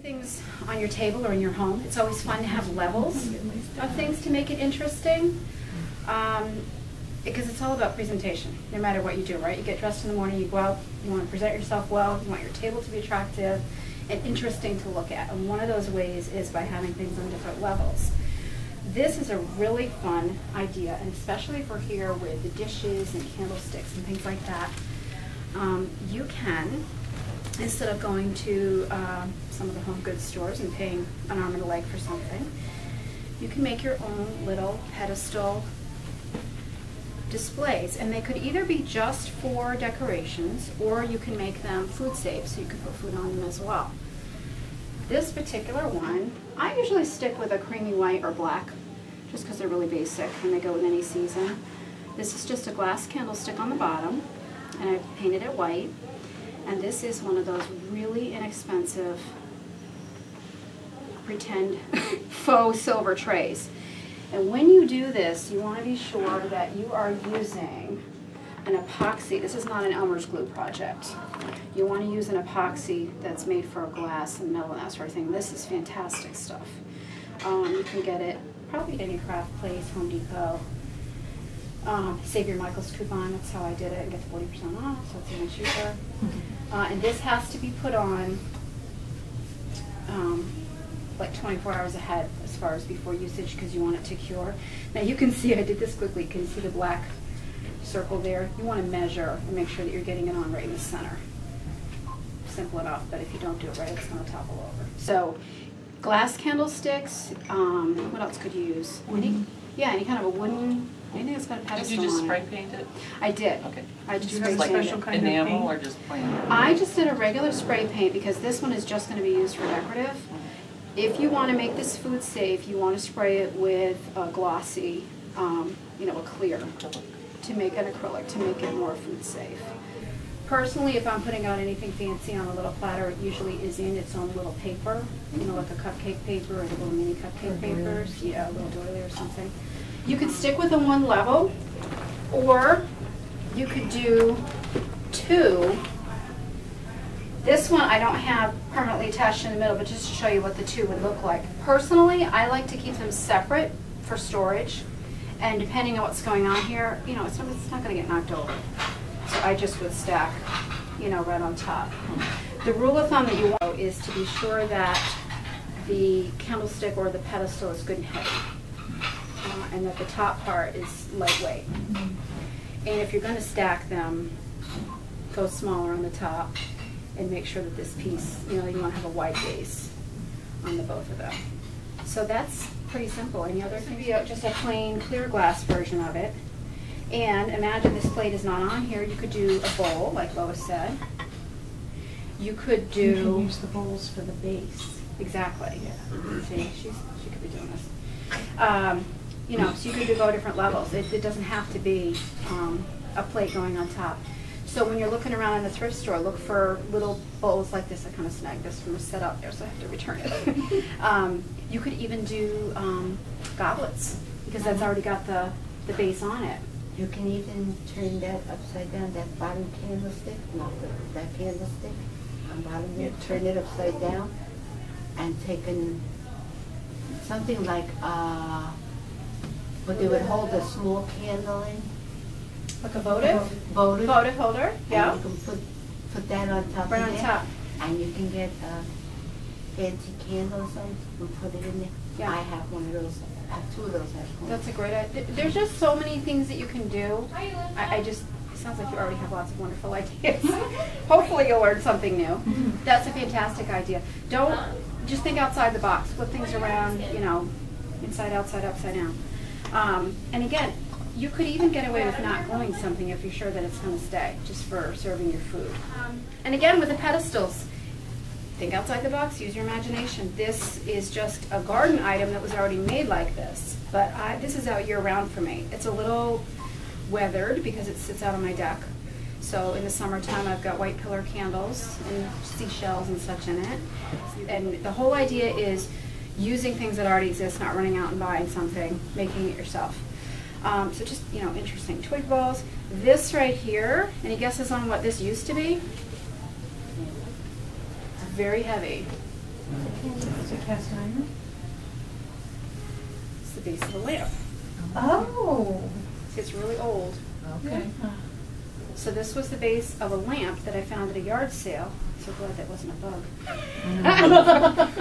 things on your table or in your home, it's always fun to have levels of things to make it interesting, because it's all about presentation, no matter what you do, right? You get dressed in the morning, you go out, you want to present yourself well, you want your table to be attractive and interesting to look at, and one of those ways is by having things on different levels. This is a really fun idea, and especially if we're here with the dishes and candlesticks and things like that, you can, instead of going to some of the home goods stores and paying an arm and a leg for something, you can make your own little pedestal displays. And they could either be just for decorations, or you can make them food safe, so you can put food on them as well. This particular one, I usually stick with a creamy white or black, just because they're really basic and they go with any season. This is just a glass candlestick on the bottom, and I've painted it white. And this is one of those really inexpensive pretend faux silver trays. And when you do this, you want to be sure that you are using an epoxy. This is not an Elmer's glue project. You want to use an epoxy that's made for glass and metal and that sort of thing. This is fantastic stuff. You can get it probably at any craft place, Home Depot. Save your Michael's coupon, that's how I did it, and get 40% off, so it's even cheaper. And this has to be put on like 24 hours ahead as far as before usage, because you want it to cure. Now you can see, I did this quickly, can you see the black circle there? You want to measure and make sure that you're getting it on right in the center. Simple enough, but if you don't do it right, it's going to topple over. So, glass candlesticks, what else could you use? Any kind of a wooden, anything that's got a pedestal. Did you just on spray it. paint it? I did. Okay. I just Did you spray have like painted special it. kind enamel or just plain? I just did a regular spray paint because this one is just going to be used for decorative. If you want to make this food safe, you want to spray it with a glossy, a clear, to make an acrylic, to make it more food safe. Personally, if I'm putting out anything fancy on a little platter, it usually is in its own little paper, like a cupcake paper or the little mini cupcake papers, a little doily or something. You could stick with a one level, or you could do two. This one I don't have permanently attached in the middle, but just to show you what the two would look like. Personally, I like to keep them separate for storage, and depending on what's going on here, it's not going to get knocked over. So I just would stack, right on top. The rule of thumb that you want is to be sure that the candlestick or the pedestal is good and heavy, and that the top part is lightweight. And if you're going to stack them, go smaller on the top, and make sure that this piece, you want to have a wide base on the both of them. So that's pretty simple. Any other thing? Just a plain clear glass version of it. And imagine this plate is not on here. You could do a bowl, like Lois said. You could do... You can use the bowls for the base. Exactly. Yeah. See, she could be doing this. So you could go different levels. It doesn't have to be a plate going on top. So when you're looking around in the thrift store, look for little bowls like this. I kind of snagged this from a set out there, so I have to return it. You could even do goblets, because that's already got the base on it. You can even turn that upside down, that bottom candlestick, that candlestick on bottom there, turn it upside down, and take something like, what they would hold a small candle in. Like a votive? Votive. Votive holder, yeah. And you can put that on top right of on there. top. And you can get a fancy candle or something and put it in there. Yeah. I have one of those. I have two of those at home. That's a great idea. There's just so many things that you can do. It sounds like you already have lots of wonderful ideas. Hopefully you'll learn something new. That's a fantastic idea. Don't just think outside the box. Flip things around, inside, outside, upside down. And again, you could even get away with not gluing something if you're sure that it's going to stay, just for serving your food. And again, with the pedestals, think outside the box, use your imagination. This is just a garden item that was already made like this, but this is out year-round for me. It's a little weathered because it sits out on my deck. So in the summertime, I've got white pillar candles and seashells and such in it. And the whole idea is using things that already exist, not running out and buying something, making it yourself. So just, interesting. Twig balls. This right here, any guesses on what this used to be? Very heavy. Is it cast iron? It's the base of the lamp. Oh. See, it's really old. Okay. So this was the base of a lamp that I found at a yard sale. So glad that wasn't a bug.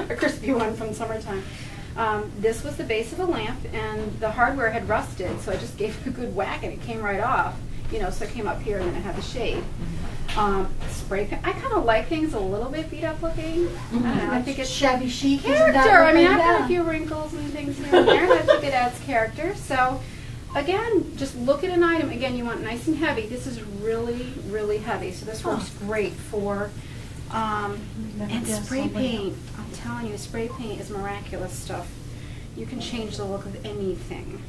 A crispy one from summertime. This was the base of the lamp, and the hardware had rusted, so I just gave it a good whack and it came right off. You know, so it came up here and then it had the shade. Spray paint. I kind of like things a little bit beat up looking. I don't know. I think it's shabby chic. character. I mean, I've got a few wrinkles and things here and there, and I think it adds character. So, again, just look at an item. Again, you want nice and heavy. This is really, really heavy. So this works great for, and spray paint. I'm telling you, spray paint is miraculous stuff. You can change the look of anything.